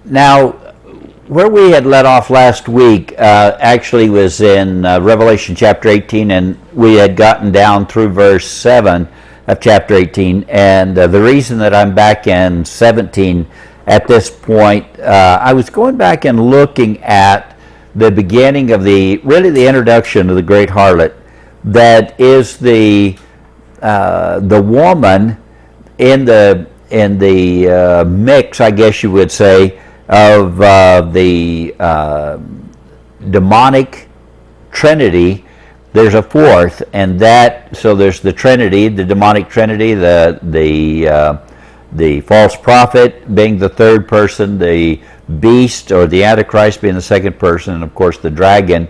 Now, where we had let off last week actually was in Revelation chapter 18, and we had gotten down through verse 7 of chapter 18. And the reason that I'm back in 17 at this point, I was going back and looking at the beginning of the introduction of the great harlot, that is the woman in the mix, I guess you would say, of the demonic trinity. There's a fourth, and so there's the Trinity, the demonic Trinity, the false prophet being the third person, the beast or the Antichrist being the second person, and of course the dragon,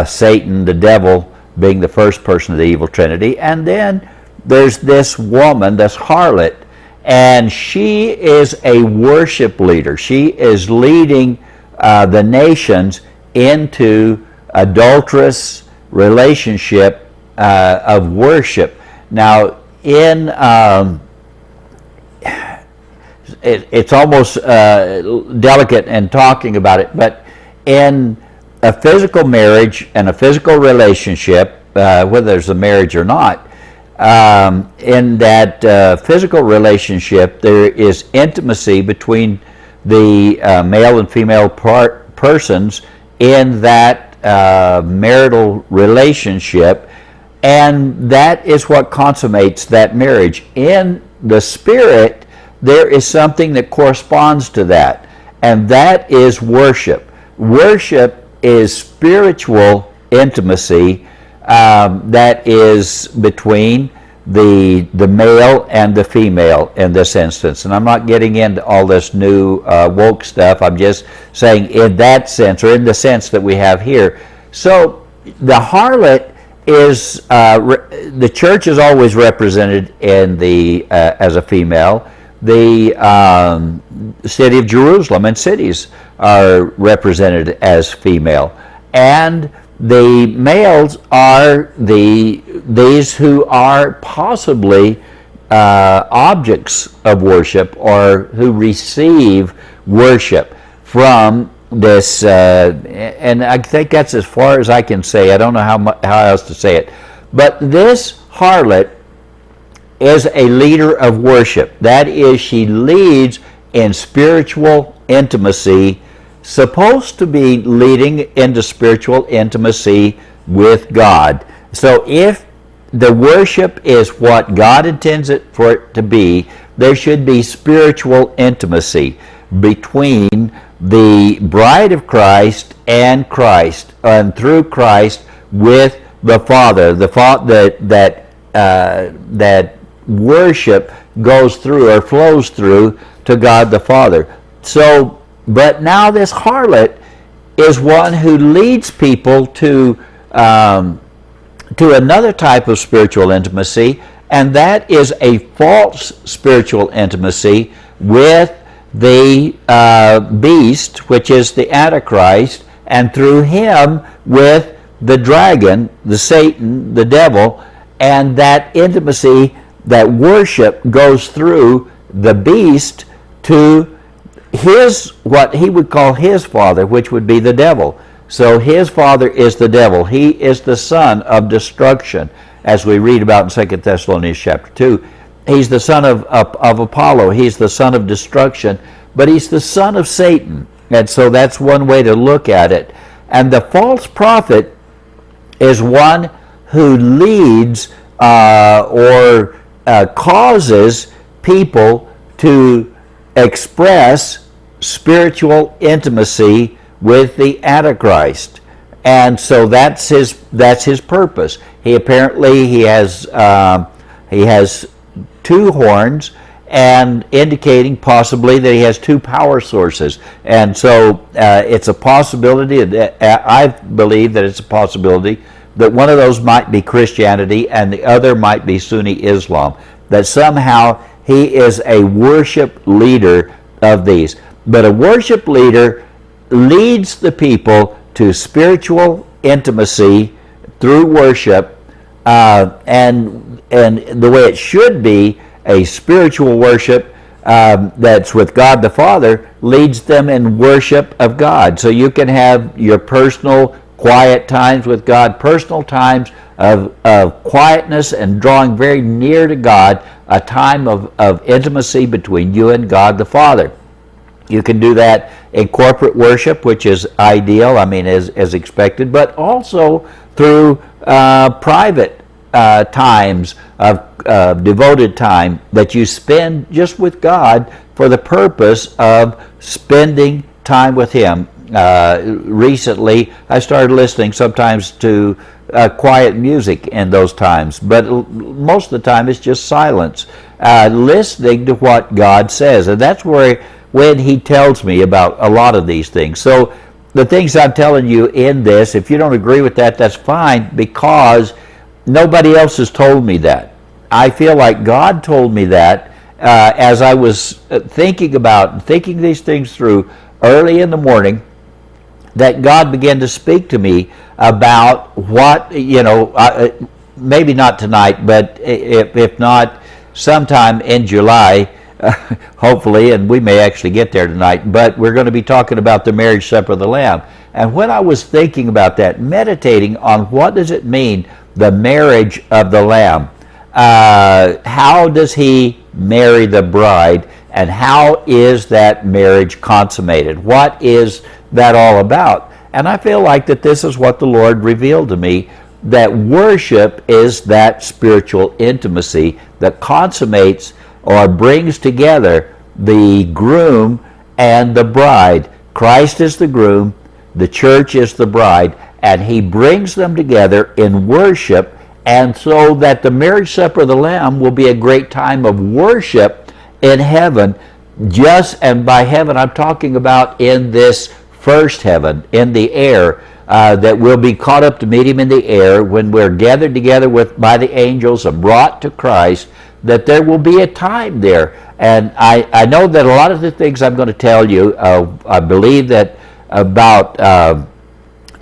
Satan, the devil, being the first person of the evil Trinity. And then there's this woman, this harlot, and she is a worship leader. She is leading the nations into adulterous relationship of worship. Now, it's almost delicate in talking about it, but in a physical marriage and a physical relationship, whether there's a marriage or not, in that physical relationship, there is intimacy between the male and female persons in that marital relationship, and that is what consummates that marriage. In the spirit, there is something that corresponds to that, and that is worship. Worship is spiritual intimacy that is between the male and the female in this instance. And I'm not getting into all this new woke stuff. I'm just saying in that sense, or in the sense that we have here. So the harlot is, the church is always represented in as a female. The city of Jerusalem and cities are represented as female. And the males are these who are possibly objects of worship, or who receive worship from this, and I think that's as far as I can say. I don't know how else to say it. But this harlot is a leader of worship. That is, she leads in spiritual intimacy, supposed to be leading into spiritual intimacy with God. So if the worship is what God intends it for it to be, there should be spiritual intimacy between the bride of Christ and Christ, and through Christ with the Father. That worship goes through or flows through to God the Father. So, but now this harlot is one who leads people to another type of spiritual intimacy, and that is a false spiritual intimacy with the beast, which is the Antichrist, and through him with the dragon, the Satan, the devil. And that intimacy, that worship, goes through the beast to what he would call his father, which would be the devil. So his father is the devil. He is the son of destruction, as we read about in 2 Thessalonians chapter 2. He's the son of Apollo. He's the son of destruction, but he's the son of Satan. And so that's one way to look at it. And the false prophet is one who leads or causes people to express spiritual intimacy with the Antichrist. And so that's his purpose. He has two horns, and indicating possibly that he has two power sources. And so it's a possibility, I believe that it's a possibility that one of those might be Christianity and the other might be Sunni Islam, that somehow he is a worship leader of these. But a worship leader leads the people to spiritual intimacy through worship, and the way it should be, a spiritual worship that's with God the Father leads them in worship of God. So you can have your personal quiet times with God, personal times of quietness and drawing very near to God, a time of intimacy between you and God the Father. You can do that in corporate worship, which is ideal, as expected, but also through private times of devoted time that you spend just with God for the purpose of spending time with Him. Recently, I started listening sometimes to quiet music in those times, but most of the time it's just silence, listening to what God says, and that's when He tells me about a lot of these things. So the things I'm telling you in this, if you don't agree with that, that's fine, because nobody else has told me that. I feel like God told me that as I was thinking these things through early in the morning, that God began to speak to me about what, maybe not tonight, but if not, sometime in July, hopefully, and we may actually get there tonight, but we're going to be talking about the marriage supper of the Lamb. And when I was thinking about that, meditating on what does it mean, the marriage of the Lamb, how does He marry the bride, and how is that marriage consummated? What is that all about? And I feel like that this is what the Lord revealed to me, that worship is that spiritual intimacy that consummates or brings together the groom and the bride. Christ is the groom, the church is the bride, and He brings them together in worship, and so that the marriage supper of the Lamb will be a great time of worship in heaven. And by heaven, I'm talking about in this first heaven, in the air, that we'll be caught up to meet Him in the air when we're gathered together by the angels and brought to Christ, that there will be a time there. And I know that a lot of the things I'm going to tell you, I believe that about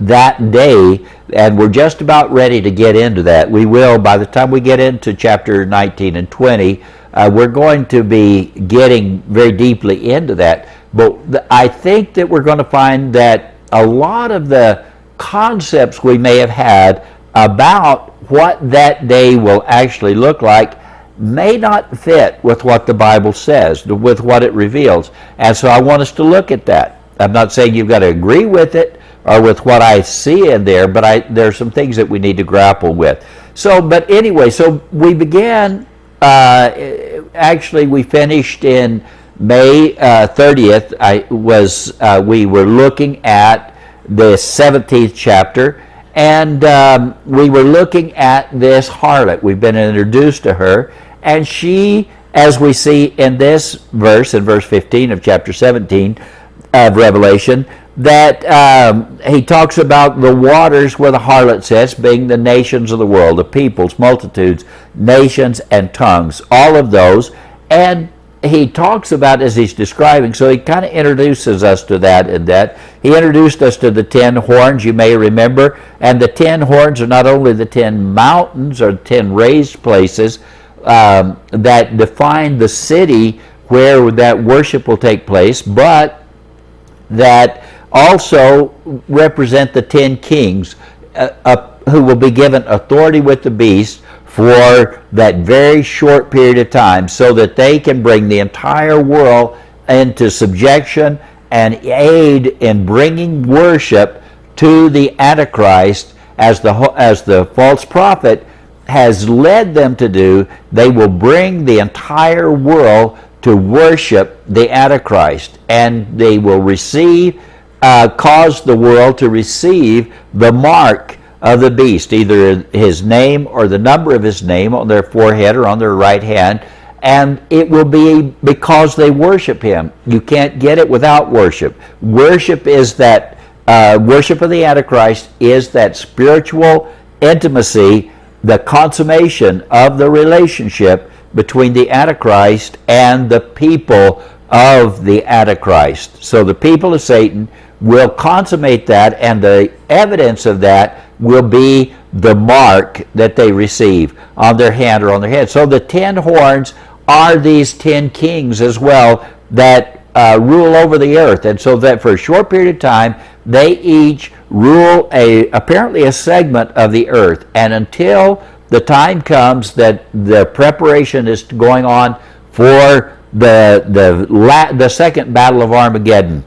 that day, and we're just about ready to get into that. We will, by the time we get into chapter 19 and 20, we're going to be getting very deeply into that. But I think that we're going to find that a lot of the concepts we may have had about what that day will actually look like may not fit with what the Bible says, with what it reveals. And so I want us to look at that. I'm not saying you've got to agree with it or with what I see in there, but there are some things that we need to grapple with. But anyway, so we began, actually we finished in May 30th. We were looking at the 17th chapter, and we were looking at this harlot. We've been introduced to her, and she, as we see in this verse, in verse 15 of chapter 17 of Revelation, that he talks about the waters where the harlot sits, being the nations of the world, the peoples, multitudes, nations, and tongues, all of those. And he talks about, as he's describing, so he kind of introduces us to that, and that he introduced us to the 10 horns, you may remember, and the 10 horns are not only the 10 mountains or 10 raised places that define the city where that worship will take place, but that also represent the 10 kings who will be given authority with the beast for that very short period of time, so that they can bring the entire world into subjection and aid in bringing worship to the Antichrist, as the false prophet has led them to do. They will bring the entire world to worship the Antichrist, and they will cause the world to receive the mark of the beast, either his name or the number of his name on their forehead or on their right hand, and it will be because they worship him. You can't get it without worship. Worship is that worship of the Antichrist is that spiritual intimacy, the consummation of the relationship between the Antichrist and the people of the Antichrist. So the people of Satan will consummate that, and the evidence of that will be the mark that they receive on their hand or on their head. So the 10 horns are these 10 kings as well that rule over the earth. And so that for a short period of time, they each rule apparently a segment of the earth. And until the time comes that the preparation is going on for the second battle of Armageddon,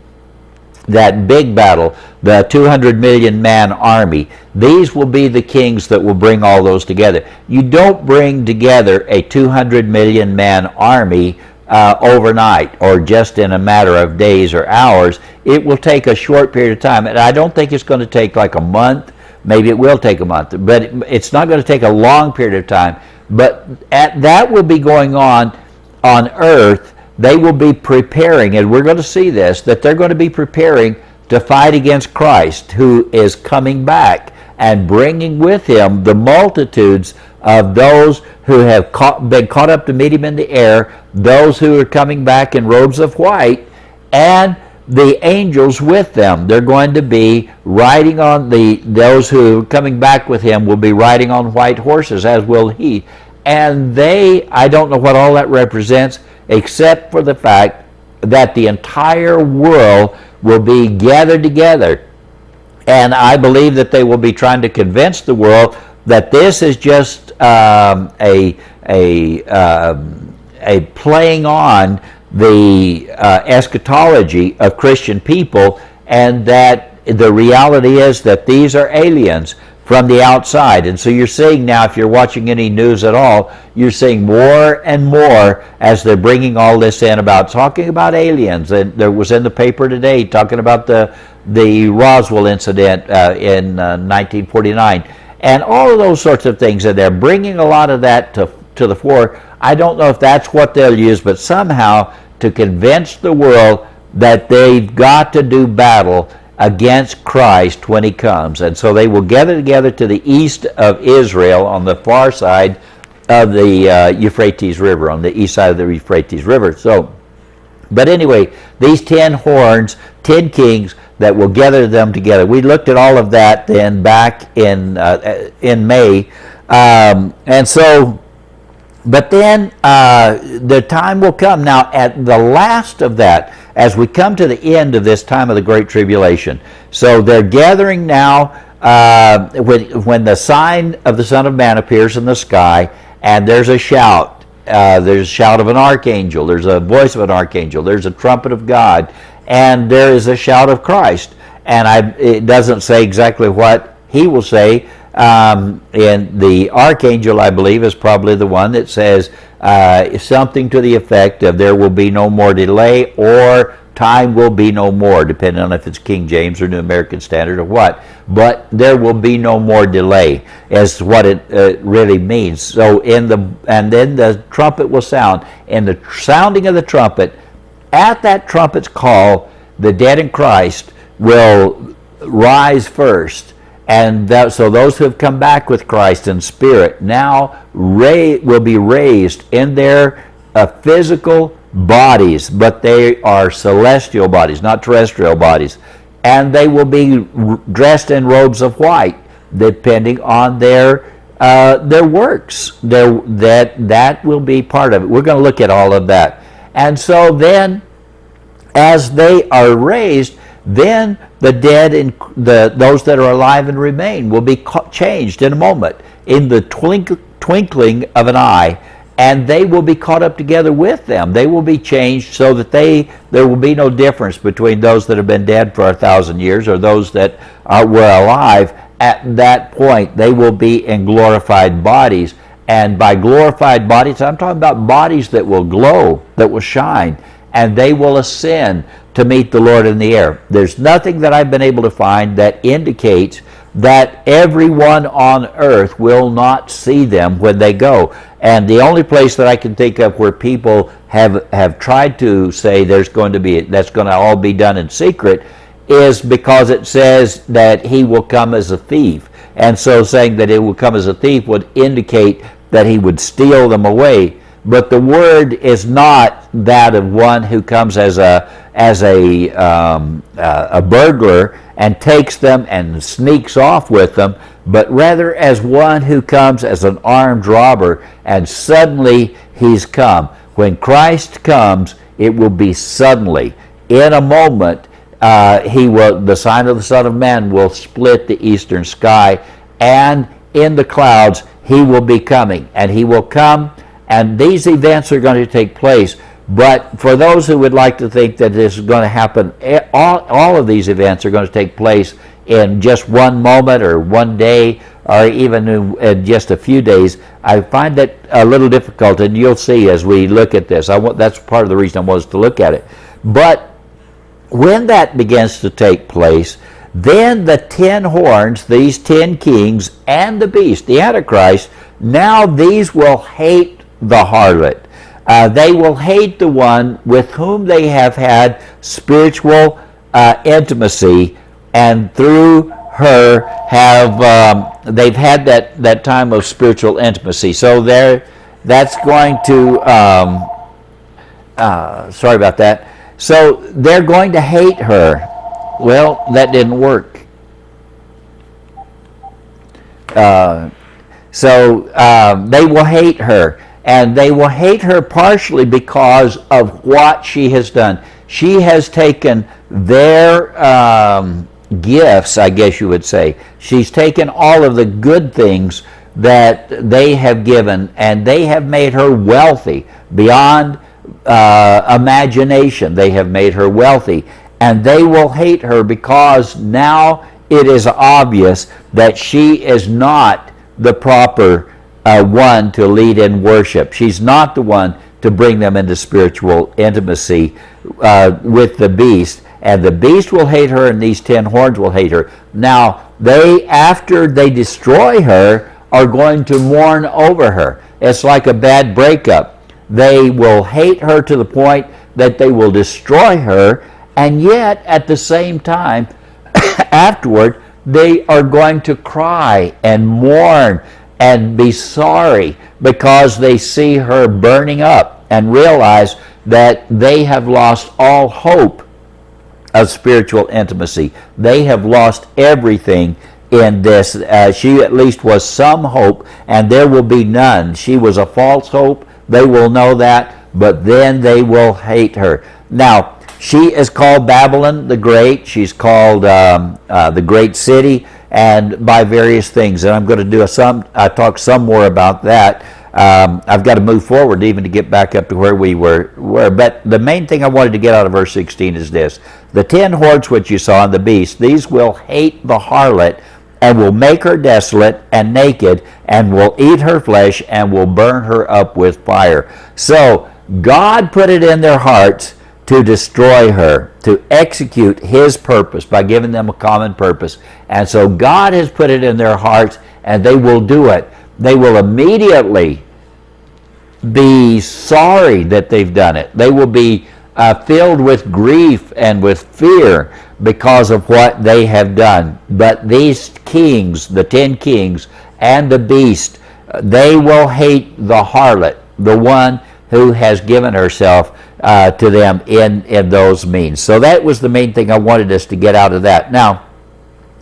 that big battle, the 200 million man army, these will be the kings that will bring all those together. You don't bring together a 200 million man army overnight or just in a matter of days or hours. It will take a short period of time, and I don't think it's going to take like a month. Maybe it will take a month, but it's not going to take a long period of time. But that will be going on earth. They will be preparing, and we're going to see this, that they're going to be preparing to fight against Christ, who is coming back and bringing with him the multitudes of those who have been caught up to meet him in the air, those who are coming back in robes of white, and the angels with them. They're going to be riding on those who are coming back with him will be riding on white horses, as will he. And I don't know what all that represents, except for the fact that the entire world will be gathered together. And I believe that they will be trying to convince the world that this is just a playing on the eschatology of Christian people, and that the reality is that these are aliens from the outside. And so you're seeing now, if you're watching any news at all, you're seeing more and more as they're bringing all this in about talking about aliens. And there was in the paper today talking about the Roswell incident in 1949, and all of those sorts of things. And they're bringing a lot of that to the fore. I don't know if that's what they'll use, but somehow to convince the world that they've got to do battle against Christ when he comes. And so they will gather together to the east of Israel on the far side of the Euphrates River, on the east side of the Euphrates River. So, but anyway, these 10 horns, 10 kings that will gather them together. We looked at all of that then back in May. And so, but then the time will come now at the last of that, as we come to the end of this time of the Great Tribulation. So they're gathering now when the sign of the Son of Man appears in the sky, and there's a shout. There's a shout of an archangel. There's a voice of an archangel. There's a trumpet of God. And there is a shout of Christ. And it doesn't say exactly what he will say. And the archangel, I believe, is probably the one that says something to the effect of there will be no more delay, or time will be no more, depending on if it's King James or New American Standard or what. But there will be no more delay, is what it really means. So and then the trumpet will sound, and the sounding of the trumpet, at that trumpet's call, the dead in Christ will rise first. And so those who have come back with Christ in spirit now will be raised in their physical bodies, but they are celestial bodies, not terrestrial bodies. And they will be dressed in robes of white, depending on their works. That will be part of it. We're going to look at all of that. And so then, as they are raised, then the dead and those that are alive and remain will be changed in a moment, in the twinkling of an eye, and they will be caught up together with them. They will be changed so that there will be no difference between those that have been dead for 1,000 years or those that were alive. At that point, they will be in glorified bodies. And by glorified bodies, I'm talking about bodies that will glow, that will shine, and they will ascend to meet the Lord in the air. There's nothing that I've been able to find that indicates that everyone on earth will not see them when they go. And the only place that I can think of where people have tried to say that's going to all be done in secret is because it says that he will come as a thief. And so saying that he will come as a thief would indicate that he would steal them away. But the word is not that of one who comes as a burglar and takes them and sneaks off with them, but rather as one who comes as an armed robber, and suddenly he's come. When Christ comes, it will be suddenly. In a moment, the sign of the Son of Man will split the eastern sky, and in the clouds he will be coming. And he will come, and these events are going to take place. But for those who would like to think that this is going to happen, all of these events are going to take place in just one moment or one day, or even in just a few days, I find that a little difficult, and you'll see as we look at this. That's part of the reason I wanted to look at it. But when that begins to take place, then the 10 horns, these 10 kings, and the beast, the Antichrist, now these will hate the harlot. They will hate the one with whom they have had spiritual intimacy, and through her they've had that time of spiritual intimacy. So that's going to sorry about that. So they're going to hate her. Well, that didn't work. So they will hate her, and they will hate her partially because of what she has done. She has taken their gifts, I guess you would say. She's taken all of the good things that they have given, and they have made her wealthy beyond imagination. They have made her wealthy, and they will hate her because now it is obvious that she is not the proper one to lead in worship. She's not the one to bring them into spiritual intimacy with the beast. And the beast will hate her, and these 10 horns will hate her. Now, after they destroy her, are going to mourn over her. It's like a bad breakup. They will hate her to the point that they will destroy her, and yet, at the same time, afterward, they are going to cry and mourn and be sorry because they see her burning up and realize that they have lost all hope of spiritual intimacy. They have lost everything in this. She at least was some hope, and there will be none. She was a false hope. They will know that, but then they will hate her. Now, she is called Babylon the Great. She's called the Great City, and by various things. And I'm going to talk some more about that. I've got to move forward even to get back up to where we were. But the main thing I wanted to get out of verse 16 is this. The 10 horns which you saw in the beast, these will hate the harlot, and will make her desolate and naked, and will eat her flesh, and will burn her up with fire. So God put it in their hearts to destroy her, to execute his purpose by giving them a common purpose. And so God has put it in their hearts, and they will do it. They will immediately be sorry that they've done it. They will be filled with grief and with fear because of what they have done. But these kings, the 10 kings and the beast, they will hate the harlot, the one who has given herself to them in those means. So that was the main thing I wanted us to get out of that. Now,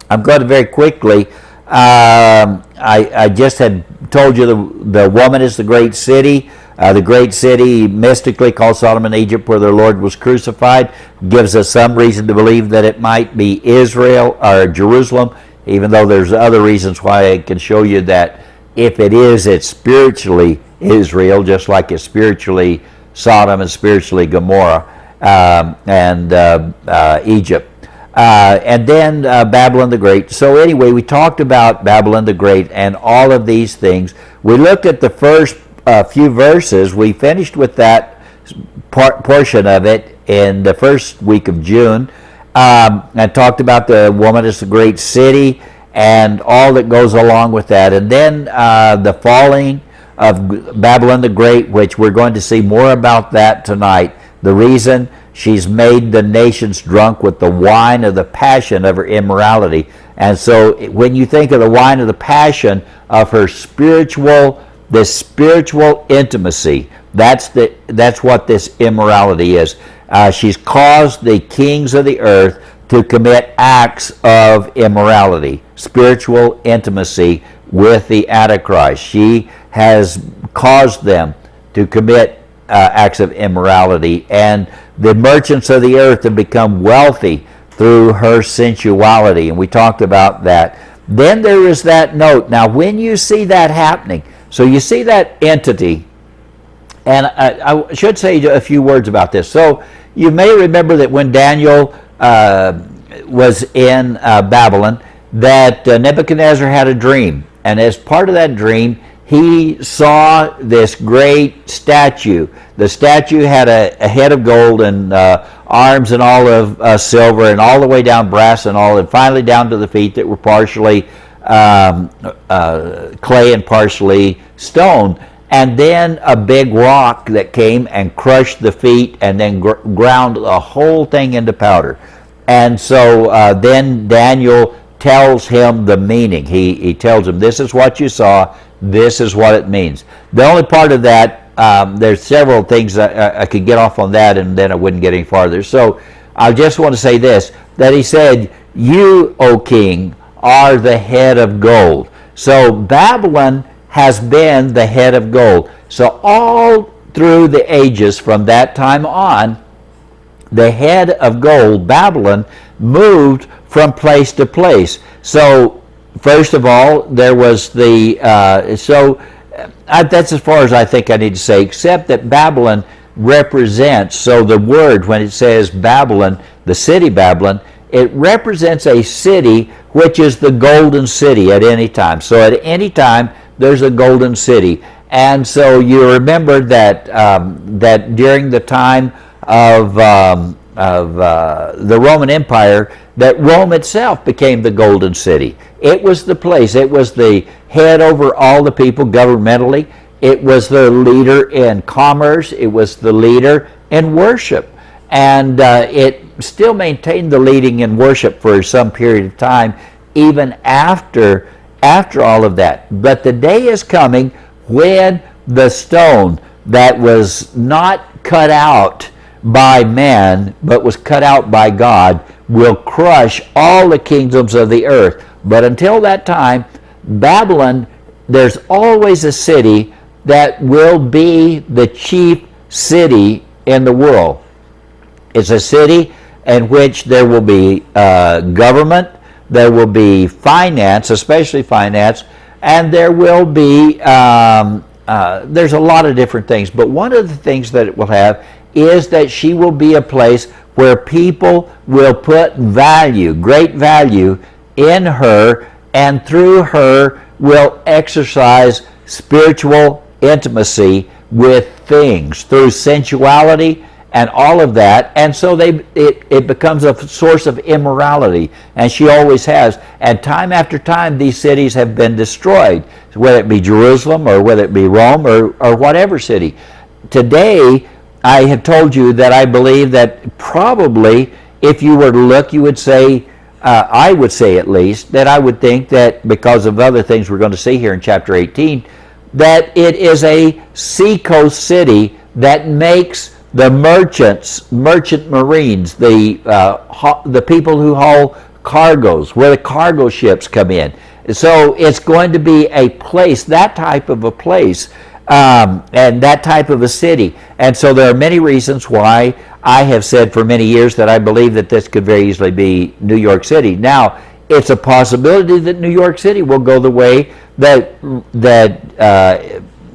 I'm going to very quickly, I just had told you the woman is the great city. The great city, mystically called Sodom and Egypt, where their Lord was crucified, gives us some reason to believe that it might be Israel or Jerusalem, even though there's other reasons why I can show you that if it is, it's spiritually Israel, just like it's spiritually Sodom and spiritually Gomorrah and Egypt. And then Babylon the Great. So anyway, we talked about Babylon the Great and all of these things. We looked at the first few verses. We finished with that portion of it in the first week of June. And talked about the woman as the great city and all that goes along with that. And then the falling of Babylon the Great, which we're going to see more about that tonight. The reason she's made the nations drunk with the wine of the passion of her immorality. And so when you think of the wine of the passion of her spiritual intimacy, that's what this immorality is. She's caused the kings of the earth to commit acts of immorality, spiritual intimacy with the Antichrist. She has caused them to commit acts of immorality, and the merchants of the earth have become wealthy through her sensuality, and we talked about that. Then there is that note. Now, when you see that happening, so you see that entity, and I should say a few words about this. So you may remember that when Daniel was in Babylon, that Nebuchadnezzar had a dream, and as part of that dream, he saw this great statue. The statue had a head of gold and arms and all of silver, and all the way down brass and all, and finally down to the feet that were partially clay and partially stone. And then a big rock that came and crushed the feet and then ground the whole thing into powder. And so then Daniel tells him the meaning. He tells him, this is what you saw, this is what it means. The only part of that, there's several things I could get off on that, and then I wouldn't get any farther. So I just want to say this, that he said, you, O king, are the head of gold. So Babylon has been the head of gold. So all through the ages from that time on, the head of gold, Babylon, moved from place to place. So first of all, there was the, that's as far as I think I need to say, except that Babylon represents, so the word, when it says Babylon, the city Babylon, it represents a city which is the golden city at any time. So at any time, there's a golden city. And so you remember that that during the time of the Roman Empire, that Rome itself became the golden city. It was the place. It was the head over all the people governmentally. It was the leader in commerce. It was the leader in worship. And it still maintained the leading in worship for some period of time, even after all of that. But the day is coming when the stone that was not cut out by man, but was cut out by God, will crush all the kingdoms of the earth. But until that time, Babylon, there's always a city that will be the chief city in the world. It's a city in which there will be government, there will be finance, especially finance, and there will be, there's a lot of different things. But one of the things that it will have is that she will be a place where people will put value, great value, in her, and through her will exercise spiritual intimacy with things, through sensuality and all of that. And so it becomes a source of immorality, and she always has. And time after time, these cities have been destroyed, whether it be Jerusalem or whether it be Rome or whatever city. Today, I have told you that I believe that probably, if you were to look, you would say, I would say at least, that I would think that because of other things we're going to see here in chapter 18, that it is a seacoast city that makes the merchant marines, the people who haul cargoes, where the cargo ships come in. So it's going to be a place, that type of a place, and that type of a city. And so there are many reasons why I have said for many years that I believe that this could very easily be New York City. Now, it's a possibility that New York City will go the way that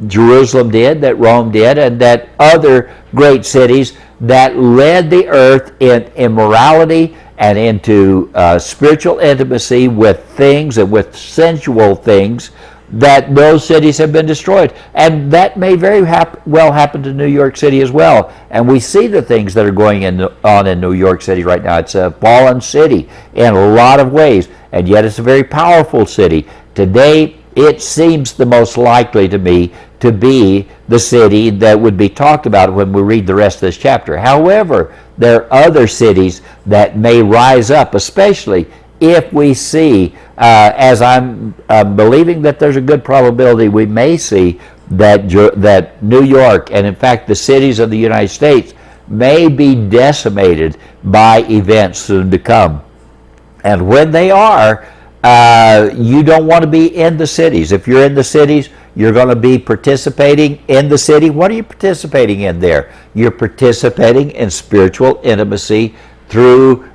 Jerusalem did, that Rome did, and that other great cities that led the earth in immorality and into spiritual intimacy with things and with sensual things, that those cities have been destroyed. And that may very well happen to New York City as well. And we see the things that are going on in New York City right now. It's a fallen city in a lot of ways, and yet it's a very powerful city. Today, it seems the most likely to me to be the city that would be talked about when we read the rest of this chapter. However, there are other cities that may rise up, especially if we see, as I'm believing that there's a good probability we may see that New York, and in fact the cities of the United States, may be decimated by events soon to come. And when they are, you don't want to be in the cities. If you're in the cities, You're going to be participating in the city. What are you participating in there? You're participating in spiritual intimacy through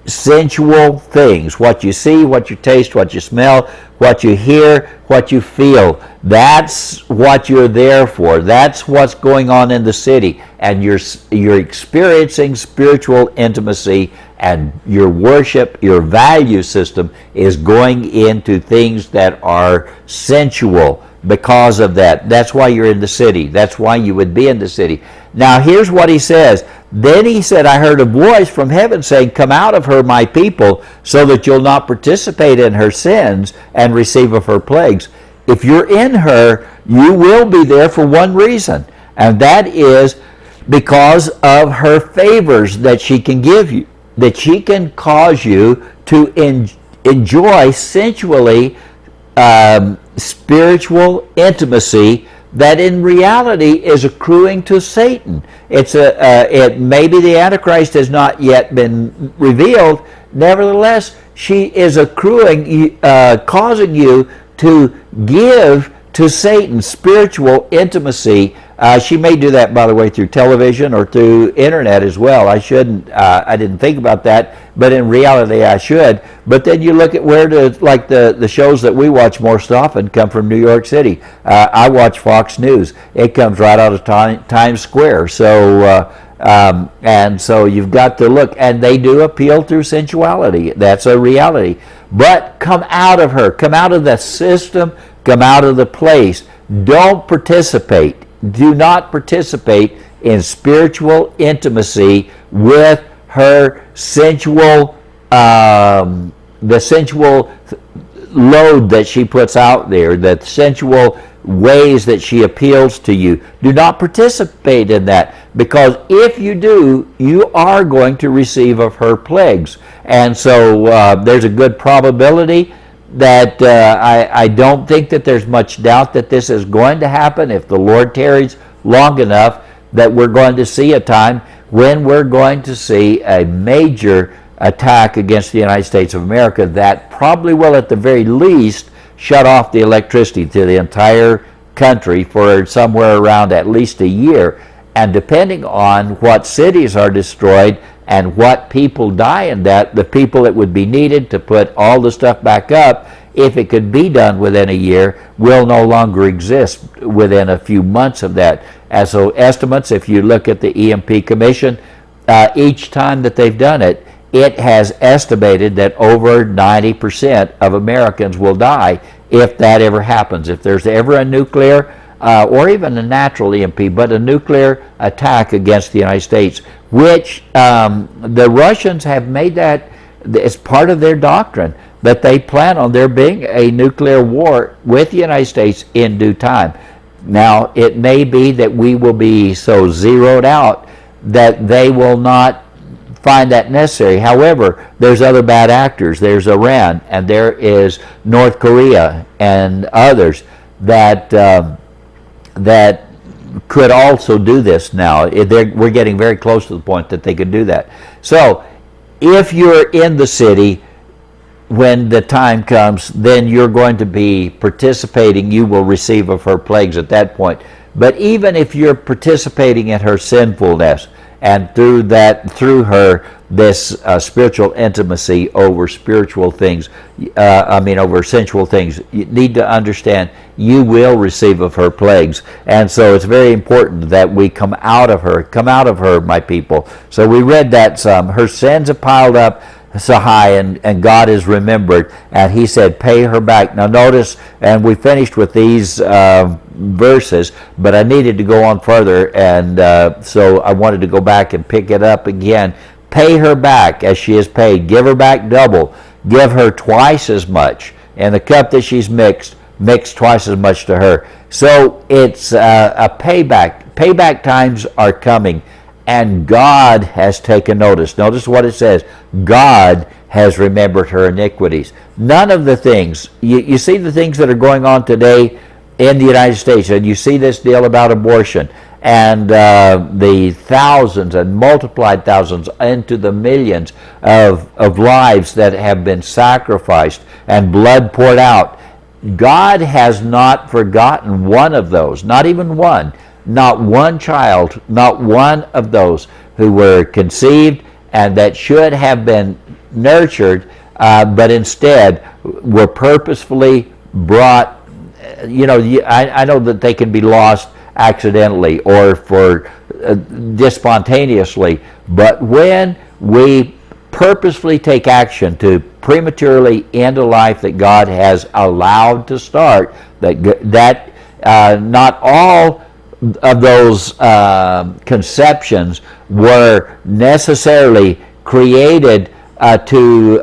sensual things. What you see, what you taste, what you smell, what you hear, what you feel. That's what you're there for. That's what's going on in the city. And you're experiencing spiritual intimacy, and your worship, your value system is going into things that are sensual because of that. That's why you're in the city. That's why you would be in the city. Now here's what he says. Then he said, I heard a voice from heaven saying, come out of her, my people, so that you'll not participate in her sins and receive of her plagues. If you're in her, you will be there for one reason, and that is because of her favors that she can give you, that she can cause you to enjoy sensually spiritual intimacy that in reality is accruing to Satan. It maybe the Antichrist has not yet been revealed. Nevertheless, she is accruing, causing you to give to Satan spiritual intimacy. She may do that, by the way, through television or through internet as well. I didn't think about that, but in reality I should. But then you look at where the shows that we watch most often come from New York City. I watch Fox News. It comes right out of Times Square. So and so you've got to look, and they do appeal through sensuality. That's a reality. But come out of her, come out of the system, come out of the place. Don't participate. Do not participate in spiritual intimacy with her sensual, the sensual load that she puts out there, the sensual ways that she appeals to you. Do not participate in that, because if you do, you are going to receive of her plagues. And so there's a good probability that I don't think that there's much doubt that this is going to happen if the Lord tarries long enough, that we're going to see a time when we're going to see a major attack against the United States of America that probably will at the very least shut off the electricity to the entire country for somewhere around at least a year. And depending on what cities are destroyed and what people die in that, the people that would be needed to put all the stuff back up, if it could be done within a year, will no longer exist within a few months of that. As so estimates, if you look at the EMP Commission, each time that they've done it, it has estimated that over 90% of Americans will die if that ever happens. If there's ever a nuclear or even a natural EMP, but a nuclear attack against the United States, which the Russians have made that as part of their doctrine, that they plan on there being a nuclear war with the United States in due time. Now, it may be that we will be so zeroed out that they will not find that necessary. However, there's other bad actors. There's Iran, and there is North Korea and others that that could also do this now. We're getting very close to the point that they could do that. So if you're in the city when the time comes, then you're going to be participating. You will receive of her plagues at that point. But even if you're participating in her sinfulness, and through her, this spiritual intimacy over spiritual things, over sensual things, you need to understand you will receive of her plagues. And so it's very important that we come out of her, my people. So we read that some. Her sins have piled up so high, and God is remembered, and he said, pay her back. Now notice, and we finished with these verses, but I needed to go on further, and so I wanted to go back and pick it up again. Pay her back as she is paid. Give her back double. Give her twice as much. And the cup that she's mix twice as much to her. So it's a payback. Payback times are coming. And God has taken notice. Notice what it says. God has remembered her iniquities. None of the things, you see the things that are going on today in the United States, and you see this deal about abortion, and the thousands and multiplied thousands into the millions of lives that have been sacrificed and blood poured out. God has not forgotten one of those, not even one, not one child, not one of those who were conceived and that should have been nurtured, but instead were purposefully brought. I know that they can be lost accidentally or for just spontaneously, but when we purposefully take action to prematurely end a life that God has allowed to start, that not all of those conceptions were necessarily created to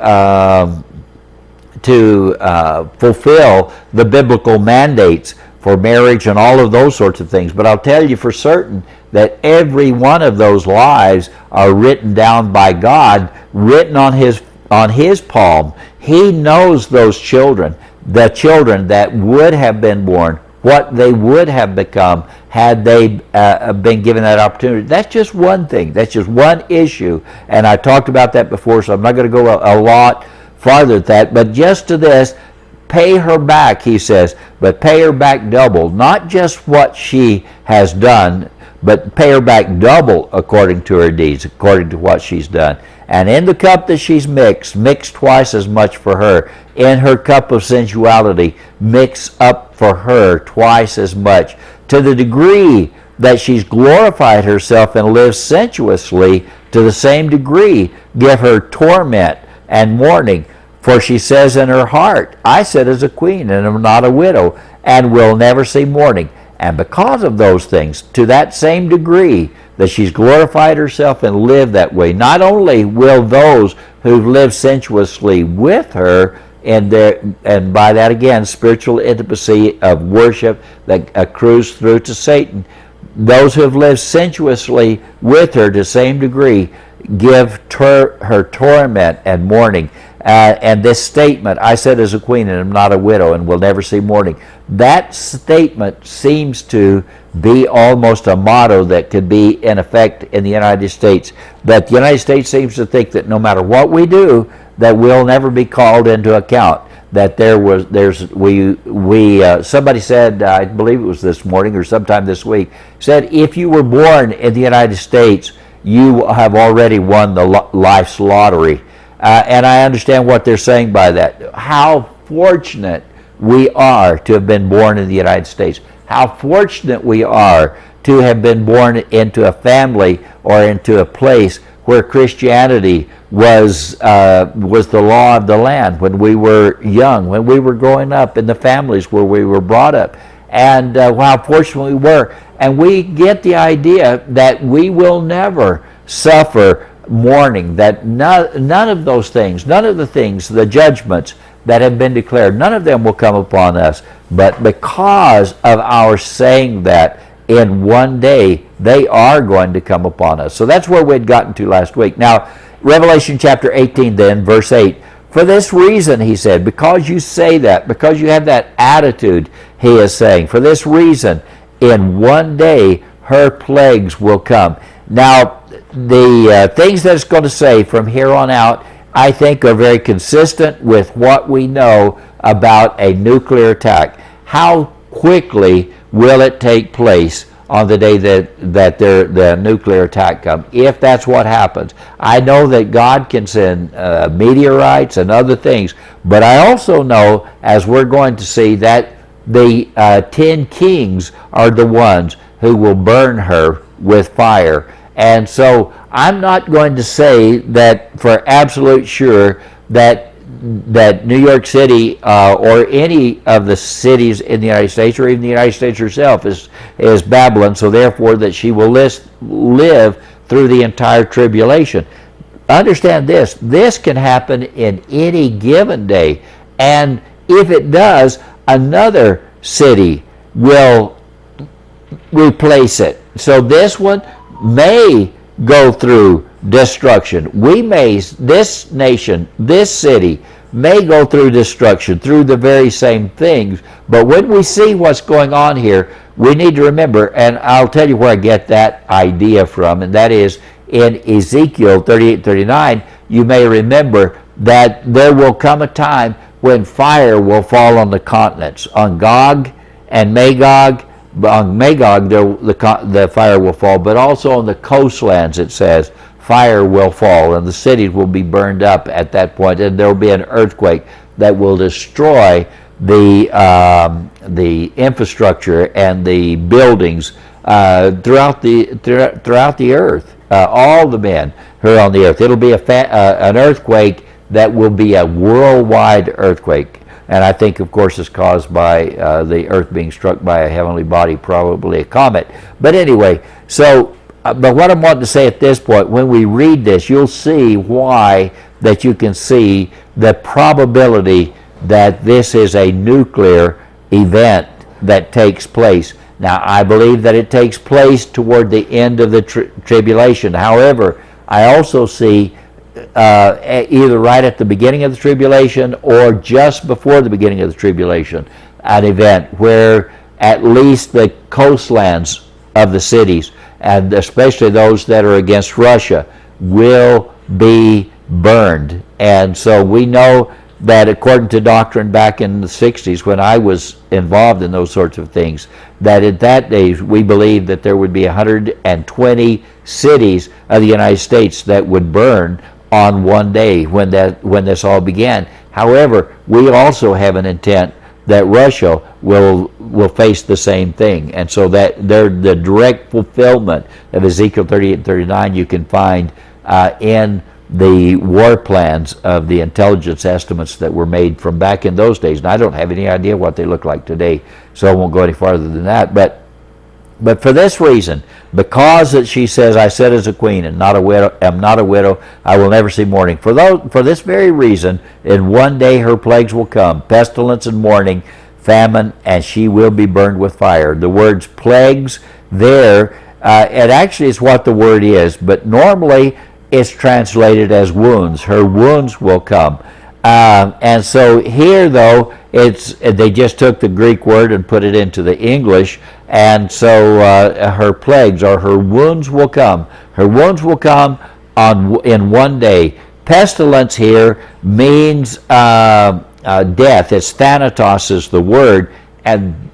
fulfill the biblical mandates for marriage and all of those sorts of things. But I'll tell you for certain that every one of those lives are written down by God, written on his palm. He knows those children, the children that would have been born, what they would have become had they been given that opportunity. That's just one thing. That's just one issue. And I talked about that before, so I'm not going to go a lot farther at that. But just to this, pay her back, he says, but pay her back double. Not just what she has done, but pay her back double according to her deeds, according to what she's done. And in the cup that she's mix twice as much for her. In her cup of sensuality, mix up for her twice as much. To the degree that she's glorified herself and lived sensuously, to the same degree give her torment and mourning. For she says in her heart, I sit as a queen and am not a widow, and will never see mourning. And because of those things, to that same degree that she's glorified herself and lived that way, not only will those who've lived sensuously with her, and by that again, spiritual intimacy of worship that accrues through to Satan, those who have lived sensuously with her to the same degree give her torment and mourning. And this statement, I said as a queen and am not a widow and will never see mourning, that statement seems to be almost a motto that could be in effect in the United States. But the United States seems to think that no matter what we do, that we'll never be called into account. That somebody said, I believe it was this morning or sometime this week, said if you were born in the United States, you have already won the life's lottery. And I understand what they're saying by that. How fortunate we are to have been born in the United States. How fortunate we are to have been born into a family or into a place where Christianity was the law of the land when we were young, when we were growing up in the families where we were brought up. And how fortunate we were. And we get the idea that we will never suffer mourning, that none of those things, none of the things, the judgments that have been declared, none of them will come upon us. But because of our saying that, in one day they are going to come upon us. So that's where we'd gotten to last week. Now, Revelation chapter 18 then, verse 8. For this reason, he said, because you say that, because you have that attitude, he is saying, for this reason, in one day her plagues will come. Now, the things that it's going to say from here on out, I think, are very consistent with what we know about a nuclear attack. How quickly will it take place on the day that the nuclear attack comes, if that's what happens? I know that God can send meteorites and other things, but I also know, as we're going to see, that the 10 kings are the ones who will burn her with fire. And so I'm not going to say that for absolute sure that New York City or any of the cities in the United States, or even the United States herself, is Babylon, so therefore that she will live through the entire tribulation. Understand this can happen in any given day, and if it does, another city will replace it. So this one may go through destruction. This nation, this city, may go through destruction through the very same things. But when we see what's going on here, we need to remember, and I'll tell you where I get that idea from, and that is in Ezekiel 38:39. You may remember that there will come a time when fire will fall on the continents, on Gog and Magog. On Magog, the fire will fall, but also on the coastlands, it says, fire will fall, and the cities will be burned up at that point, and there will be an earthquake that will destroy the infrastructure and the buildings throughout the earth. All the men who are on the earth. It'll be an earthquake that will be a worldwide earthquake. And I think, of course, it's caused by the earth being struck by a heavenly body, probably a comet. But anyway, so, but what I'm wanting to say at this point, when we read this, you'll see why that you can see the probability that this is a nuclear event that takes place. Now, I believe that it takes place toward the end of the tribulation. However, I also see either right at the beginning of the tribulation or just before the beginning of the tribulation, an event where at least the coastlands of the cities, and especially those that are against Russia, will be burned. And so we know that according to doctrine back in the 60s, when I was involved in those sorts of things, that in that day we believed that there would be 120 cities of the United States that would burn on one day when this all began. However, we also have an intent that Russia will face the same thing, and so that the direct fulfillment of Ezekiel 38 and 39 you can find in the war plans of the intelligence estimates that were made from back in those days. And I don't have any idea what they look like today, so I won't go any farther than that. But for this reason, because that she says, I sit as a queen and am not a widow, I will never see mourning. For this very reason, in one day her plagues will come, pestilence and mourning, famine, and she will be burned with fire. The words plagues there, it actually is what the word is, but normally it's translated as wounds. Her wounds will come. And so here, though, they just took the Greek word and put it into the English, and so her plagues, or her wounds, will come. Her wounds will come in one day. Pestilence here means death. It's thanatos is the word, and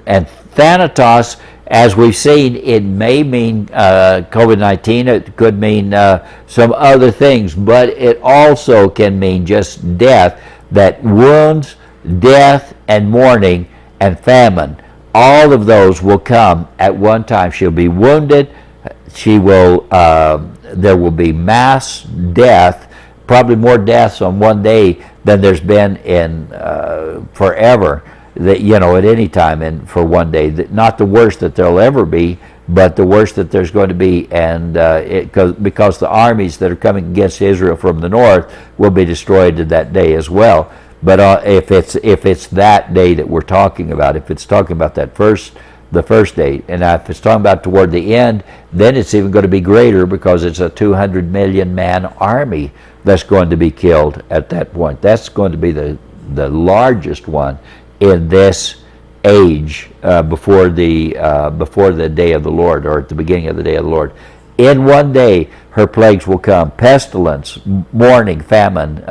thanatos, as we've seen, it may mean COVID-19, it could mean some other things, but it also can mean just death, that wounds, death, and mourning, and famine, all of those will come at one time. She'll be wounded, there will be mass death, probably more deaths on one day than there's been in forever. That, at any time and for one day, not the worst that there'll ever be, but the worst that there's going to be, and because the armies that are coming against Israel from the north will be destroyed in that day as well. But if it's that day that we're talking about, if it's talking about the first day, and if it's talking about toward the end, then it's even going to be greater, because it's a 200 million man army that's going to be killed at that point. That's going to be the largest one in this age before the day of the Lord, or at the beginning of the day of the Lord. In one day her plagues will come: pestilence, mourning, famine,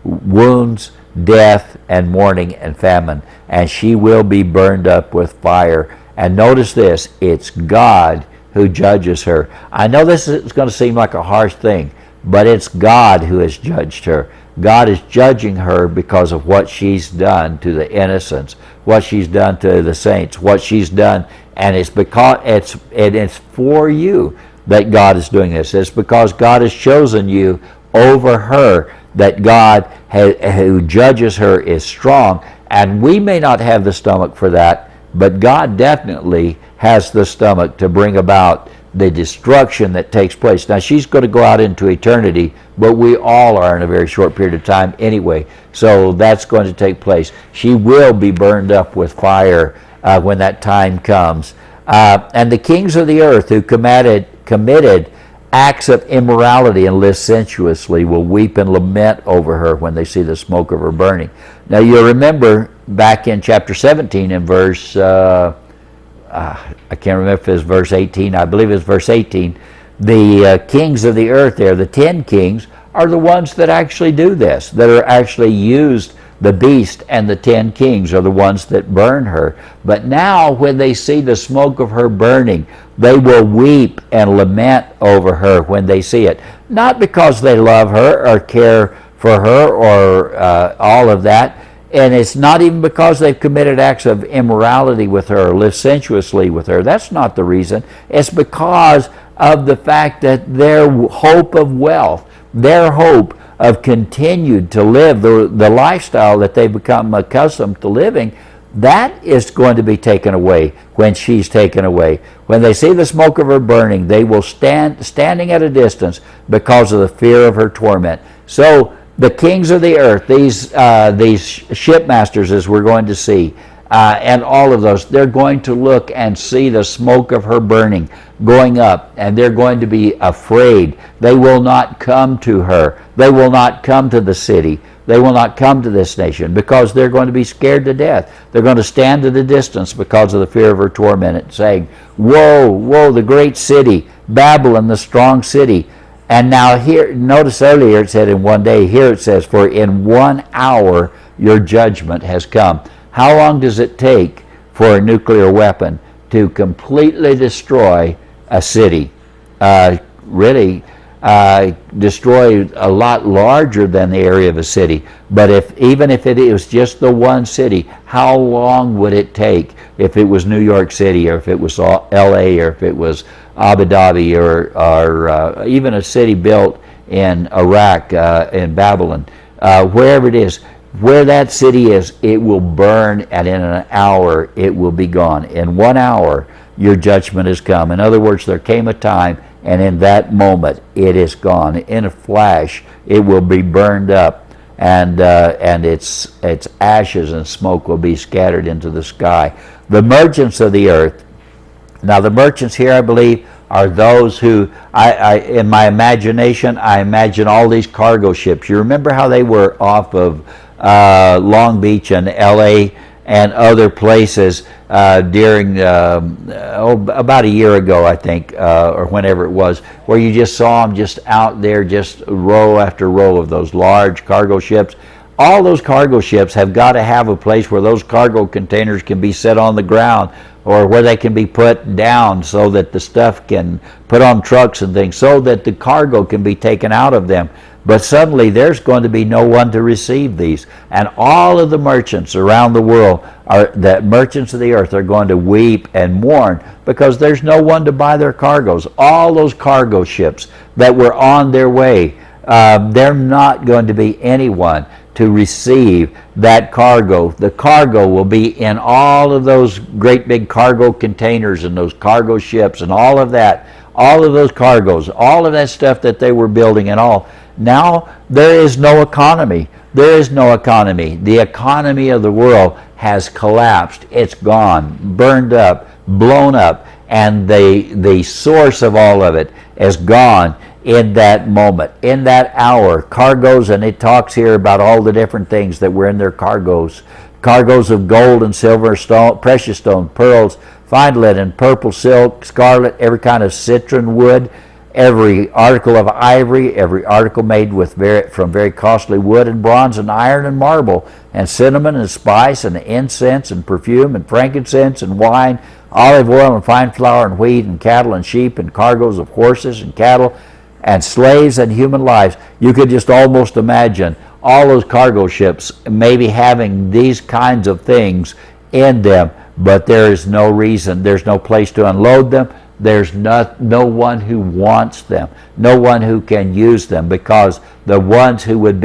wounds, death, and mourning and famine, and she will be burned up with fire. And notice this, it's God who judges her. I know this is going to seem like a harsh thing, but it's God who has judged her. God is judging her because of what she's done to the innocents, what she's done to the saints, what she's done, and it's because it's for you that God is doing this. It's because God has chosen you over her, that God who judges her is strong, and we may not have the stomach for that, but God definitely has the stomach to bring about the destruction that takes place. Now, she's going to go out into eternity, but we all are in a very short period of time anyway, so that's going to take place. She will be burned up with fire when that time comes. And the kings of the earth who committed acts of immorality and lived sensuously will weep and lament over her when they see the smoke of her burning. Now, you'll remember back in chapter 17 in verse I can't remember if it's verse 18. I believe it's verse 18. The kings of the earth there, the 10 kings, are the ones that actually do this, that are actually used. The beast and the 10 kings are the ones that burn her. But now when they see the smoke of her burning, they will weep and lament over her when they see it. Not because they love her or care for her or all of that. And it's not even because they've committed acts of immorality with her or lived sensuously with her. That's not the reason. It's because of the fact that their hope of wealth, their hope of continued to live the lifestyle that they've become accustomed to living, that is going to be taken away when she's taken away. When they see the smoke of her burning, they will standing at a distance because of the fear of her torment. So the kings of the earth, these shipmasters, as we're going to see, and all of those, they're going to look and see the smoke of her burning going up, and they're going to be afraid. They will not come to her. They will not come to the city. They will not come to this nation because they're going to be scared to death. They're going to stand at a distance because of the fear of her torment, saying, "Woe, woe, the great city, Babylon, the strong city." And now here, notice earlier it said in one day. Here it says, "For in 1 hour your judgment has come." How long does it take for a nuclear weapon to completely destroy a city? Really destroy a lot larger than the area of a city. But even if it was just the one city, how long would it take if it was New York City, or if it was L.A., or if it was Abu Dhabi, or even a city built in Iraq, in Babylon, wherever it is? Where that city is, it will burn, and in an hour it will be gone. In 1 hour, your judgment has come. In other words, there came a time, and in that moment, it is gone. In a flash, it will be burned up, and its ashes and smoke will be scattered into the sky. The merchants of the earth. Now, the merchants here, I believe, are those who, in my imagination, I imagine all these cargo ships. You remember how they were off of Long Beach and L.A. and other places during about a year ago, I think, or whenever it was, where you just saw them just out there, just row after row of those large cargo ships. All those cargo ships have got to have a place where those cargo containers can be set on the ground, or where they can be put down so that the stuff can put on trucks and things, so that the cargo can be taken out of them. But suddenly there's going to be no one to receive these. And all of the merchants around the world, the merchants of the earth, are going to weep and mourn because there's no one to buy their cargoes. All those cargo ships that were on their way, they're not going to be anyone to receive that cargo. The cargo will be in all of those great big cargo containers and those cargo ships and all of that, all of those cargoes, all of that stuff that they were building and all. Now there is no economy. There is no economy. The economy of the world has collapsed. It's gone, burned up, blown up, and the source of all of it is gone in that moment, in that hour. Cargoes, and it talks here about all the different things that were in their cargoes. Cargoes of gold and silver, stone, precious stone, pearls, fine linen, purple silk, scarlet, every kind of citron wood, every article of ivory, every article made from very costly wood and bronze and iron and marble, and cinnamon and spice and incense and perfume and frankincense and wine, olive oil and fine flour and wheat and cattle and sheep and cargoes of horses and cattle and slaves and human lives. You could just almost imagine all those cargo ships maybe having these kinds of things in them, but there is no reason, there's no place to unload them. There's no one who wants them, no one who can use them, because the ones who would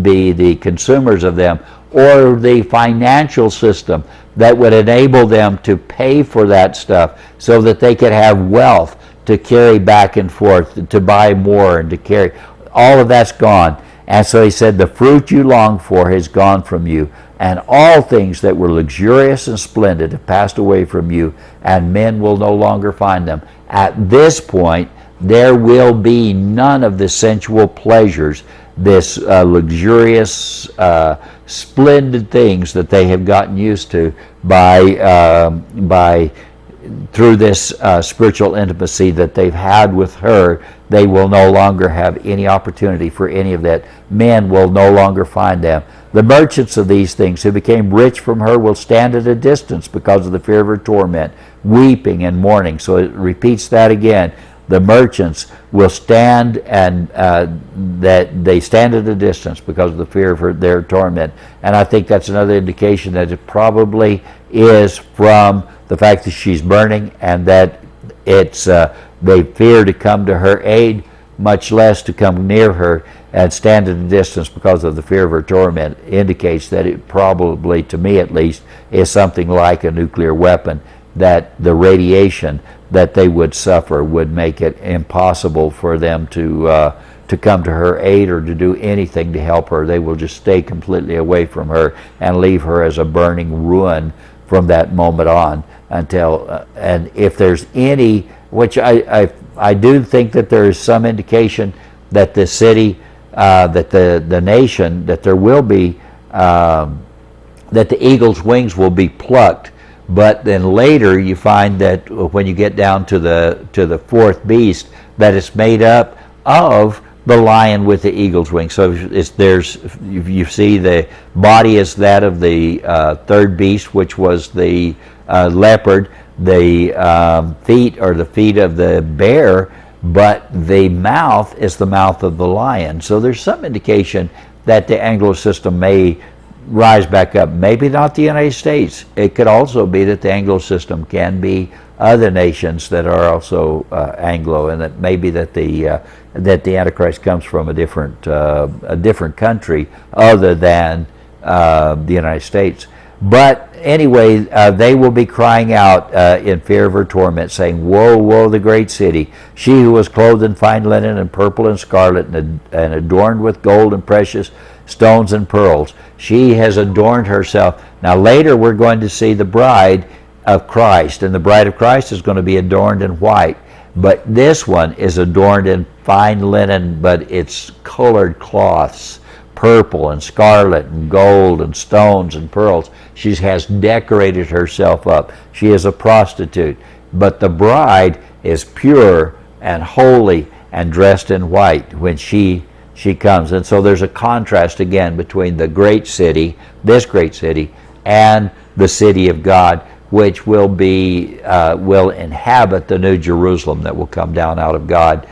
be the consumers of them, or the financial system that would enable them to pay for that stuff so that they could have wealth to carry back and forth, to buy more and to carry, all of that's gone. And so he said, the fruit you long for has gone from you, and all things that were luxurious and splendid have passed away from you, and men will no longer find them. At this point, there will be none of the sensual pleasures, this luxurious, splendid things that they have gotten used to by through this spiritual intimacy that they've had with her, they will no longer have any opportunity for any of that. Men will no longer find them. The merchants of these things who became rich from her will stand at a distance because of the fear of her torment, weeping and mourning. So it repeats that again. The merchants will stand, and that they stand at a distance because of the fear of their torment. And I think that's another indication that it probably is from the fact that she's burning, and that it's they fear to come to her aid, much less to come near her, and stand at a distance because of the fear of her torment. Indicates that it probably, to me at least, is something like a nuclear weapon, that the radiation that they would suffer would make it impossible for them to come to her aid or to do anything to help her. They will just stay completely away from her and leave her as a burning ruin from that moment on until, and if there's any, which I do think that there is some indication that the city, that the nation, that there will be, that the eagle's wings will be plucked. But then later you find that when you get down to the fourth beast, that it's made up of the lion with the eagle's wings. So you see the body is that of the third beast, which was the leopard. The feet are the feet of the bear, but the mouth is the mouth of the lion. So there's some indication that the Anglo system may rise back up. Maybe not the United States. It could also be that the Anglo system can be other nations that are also Anglo, and that maybe that the Antichrist comes from a different country other than the United States. But anyway, they will be crying out in fear of her torment, saying, "Woe, woe, the great city, she who was clothed in fine linen and purple and scarlet and adorned with gold and precious stones and pearls. She has adorned herself." Now later we're going to see the bride of Christ, and the bride of Christ is going to be adorned in white. But this one is adorned in fine linen, but it's colored cloths, purple and scarlet and gold and stones and pearls. She has decorated herself up. She is a prostitute. But the bride is pure and holy and dressed in white when she comes. And so there's a contrast again between the great city, this great city, and the city of God, which will inhabit the new Jerusalem that will come down out of God,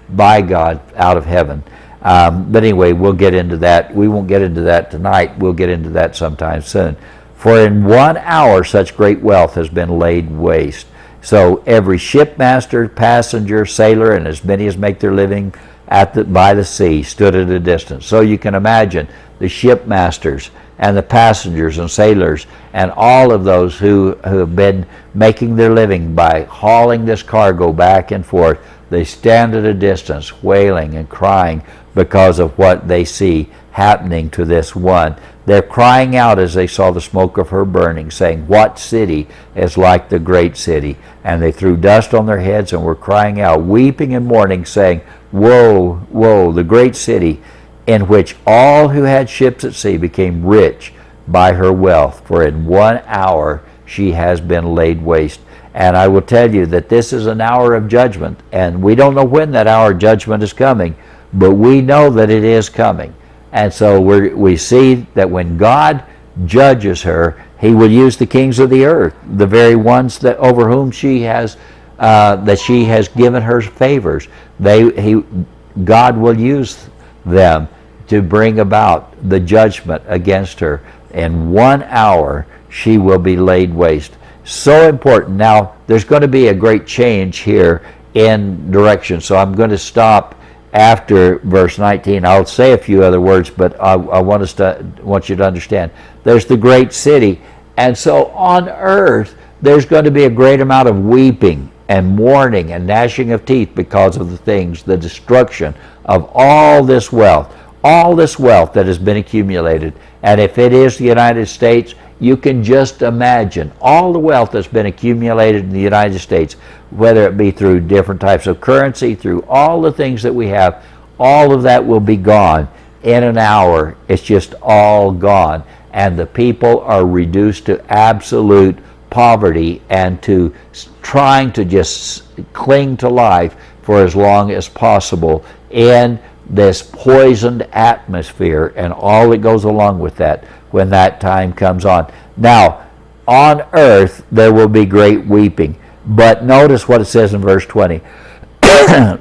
by God, out of heaven. But anyway, we'll get into that. We won't get into that tonight. We'll get into that sometime soon. For in 1 hour such great wealth has been laid waste. So every shipmaster, passenger, sailor, and as many as make their living by the sea stood at a distance. So you can imagine the shipmasters and the passengers and sailors and all of those who have been making their living by hauling this cargo back and forth. They stand at a distance wailing and crying because of what they see happening to this one. They're crying out as they saw the smoke of her burning, saying, "What city is like the great city?" And they threw dust on their heads and were crying out, weeping and mourning, saying, "Woe, woe, the great city, in which all who had ships at sea became rich by her wealth, for in 1 hour she has been laid waste." And I will tell you that this is an hour of judgment, and we don't know when that hour of judgment is coming, but we know that it is coming. And so we see that when God judges her, he will use the kings of the earth, the very ones that over whom she has given her favors. God will use them to bring about the judgment against her. In 1 hour, she will be laid waste. So important. Now, there's going to be a great change here in direction. So I'm going to stop after verse 19. I'll say a few other words, but I want you to understand. There's the great city. And so on earth, there's going to be a great amount of weeping and mourning and gnashing of teeth because of the destruction of all this wealth that has been accumulated. And if it is the United States, you can just imagine all the wealth that's been accumulated in the United States, whether it be through different types of currency, through all the things that we have, all of that will be gone in an hour. It's just all gone. And the people are reduced to absolute poverty and to trying to just cling to life for as long as possible in this poisoned atmosphere and all that goes along with that when that time comes on. Now, on earth there will be great weeping, but notice what it says in verse 20.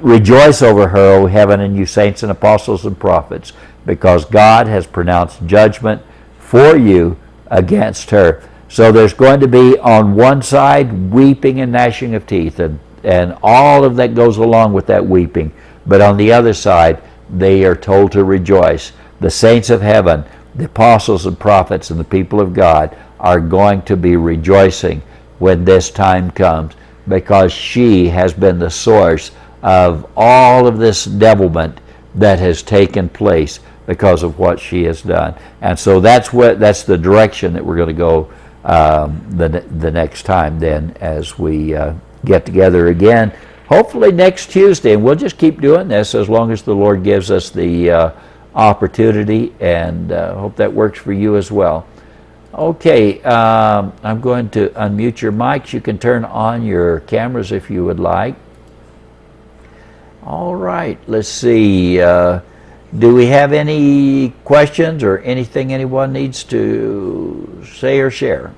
Rejoice over her, O heaven, and you saints and apostles and prophets, because God has pronounced judgment for you against her. So there's going to be on one side weeping and gnashing of teeth and all of that goes along with that weeping. But on the other side, they are told to rejoice. The saints of heaven, the apostles and prophets and the people of God are going to be rejoicing when this time comes, because she has been the source of all of this devilment that has taken place because of what she has done. And so that's the direction that we're going to go the next time then, as we get together again, hopefully next Tuesday. And we'll just keep doing this as long as the Lord gives us the opportunity, and hope that works for you as well. Okay, I'm going to unmute your mics. You can turn on your cameras if you would like. All right, let's see. Do we have any questions or anything anyone needs to say or share?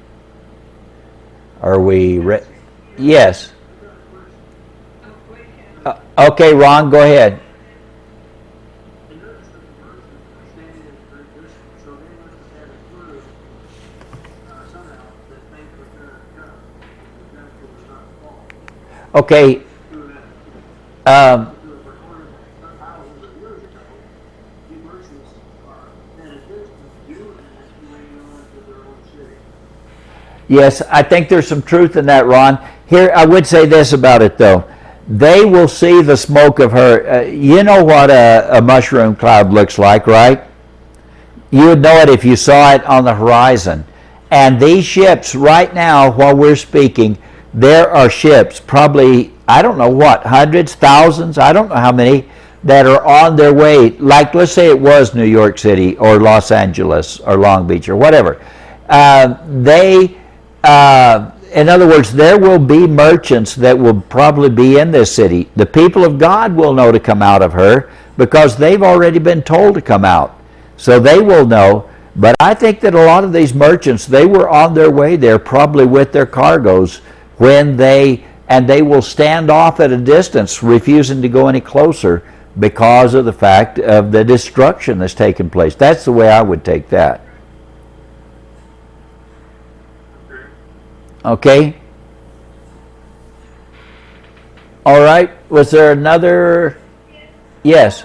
Are we ready? Yes. Okay, Ron, go ahead. Okay. Yes, I think there's some truth in that, Ron. Here, I would say this about it, though. They will see the smoke of her. You know what a mushroom cloud looks like, right? You would know it if you saw it on the horizon. And these ships, right now, while we're speaking, there are ships, probably, I don't know what, hundreds, thousands, I don't know how many, that are on their way. Like, let's say it was New York City or Los Angeles or Long Beach or whatever. In other words, there will be merchants that will probably be in this city. The people of God will know to come out of her because they've already been told to come out. So they will know. But I think that a lot of these merchants, they were on their way there probably with their cargoes when they will stand off at a distance, refusing to go any closer because of the fact of the destruction that's taken place. That's the way I would take that. Okay? All right. Was there another? Yes.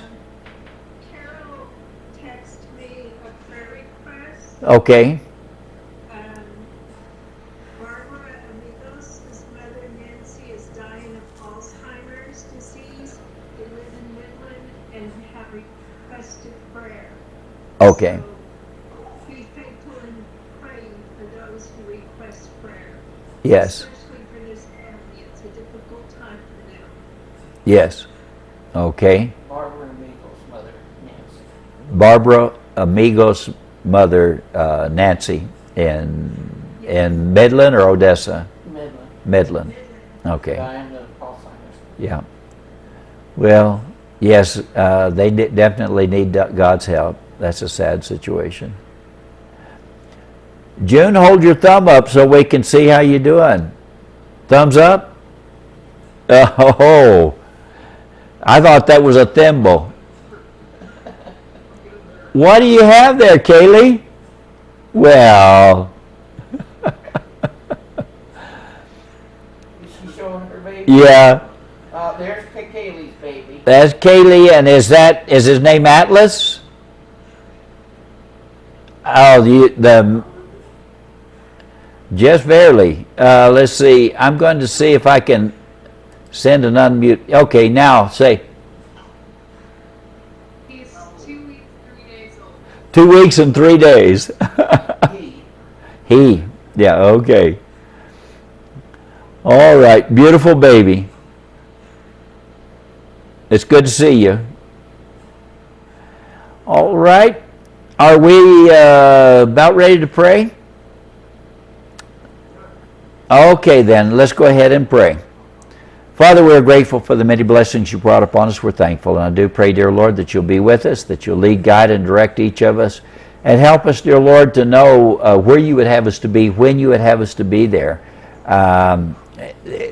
Carol texted me a prayer request. Okay. Barbara Amigos, his mother Nancy, is dying of Alzheimer's disease. They live in Midland and have requested prayer. Okay. So be faithful in praying for those who request prayer. Yes. Especially for this family. It's a difficult time for them. Yes. Okay. Barbara Amigos' mother, Nancy. Barbara Amigos' mother, Nancy, in Midland or Odessa? Midland. Midland. Okay. Dying of Alzheimer's. Yeah. Well, yes, they definitely need God's help. That's a sad situation. June, hold your thumb up so we can see how you're doing. Thumbs up? Oh, I thought that was a thimble. What do you have there, Kaylee? Well. Is she showing her baby? Yeah. There's Kaylee's baby. That's Kaylee, and is his name Atlas? Oh, just barely. Let's see. I'm going to see if I can send an unmute. Okay, now say. He's 2 weeks, 3 days old. 2 weeks and 3 days. He. He. Yeah, okay. All right, beautiful baby. It's good to see you. All right. Are we about ready to pray? Okay, then, let's go ahead and pray. Father, we're grateful for the many blessings you brought upon us. We're thankful. And I do pray, dear Lord, that you'll be with us, that you'll lead, guide, and direct each of us. And help us, dear Lord, to know where you would have us to be, when you would have us to be there.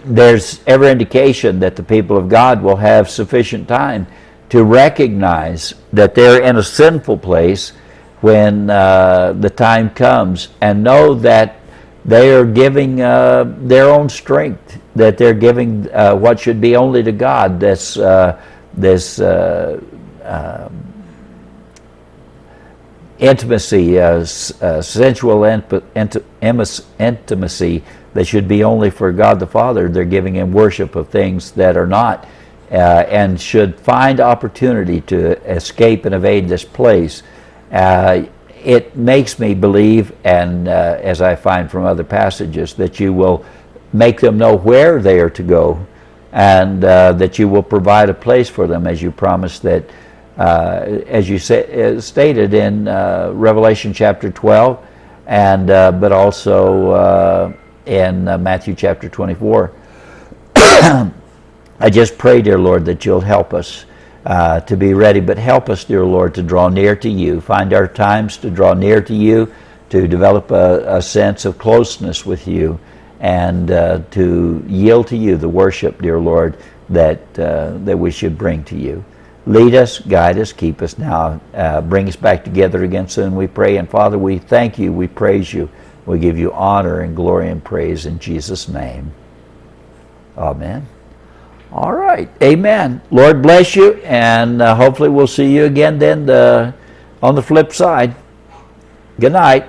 There's every indication that the people of God will have sufficient time to recognize that they're in a sinful place when the time comes, and know that they are giving their own strength, that they're giving what should be only to God, this intimacy, sensual intimacy that should be only for God the Father. They're giving Him worship of things that are not, and should find opportunity to escape and evade this place. It makes me believe, and as I find from other passages, that you will make them know where they are to go, and that you will provide a place for them, as you promised that, as you stated in Revelation chapter 12, and but also in Matthew chapter 24. I just pray, dear Lord, that you'll help us to be ready, but help us, dear Lord, to draw near to you. Find our times to draw near to you, to develop a sense of closeness with you, and to yield to you the worship, dear Lord, that we should bring to you. Lead us, guide us, keep us now. Bring us back together again soon, we pray. And Father, we thank you, we praise you. We give you honor and glory and praise in Jesus' name. Amen. All right. Amen. Lord bless you, and hopefully we'll see you again then on the flip side. Good night.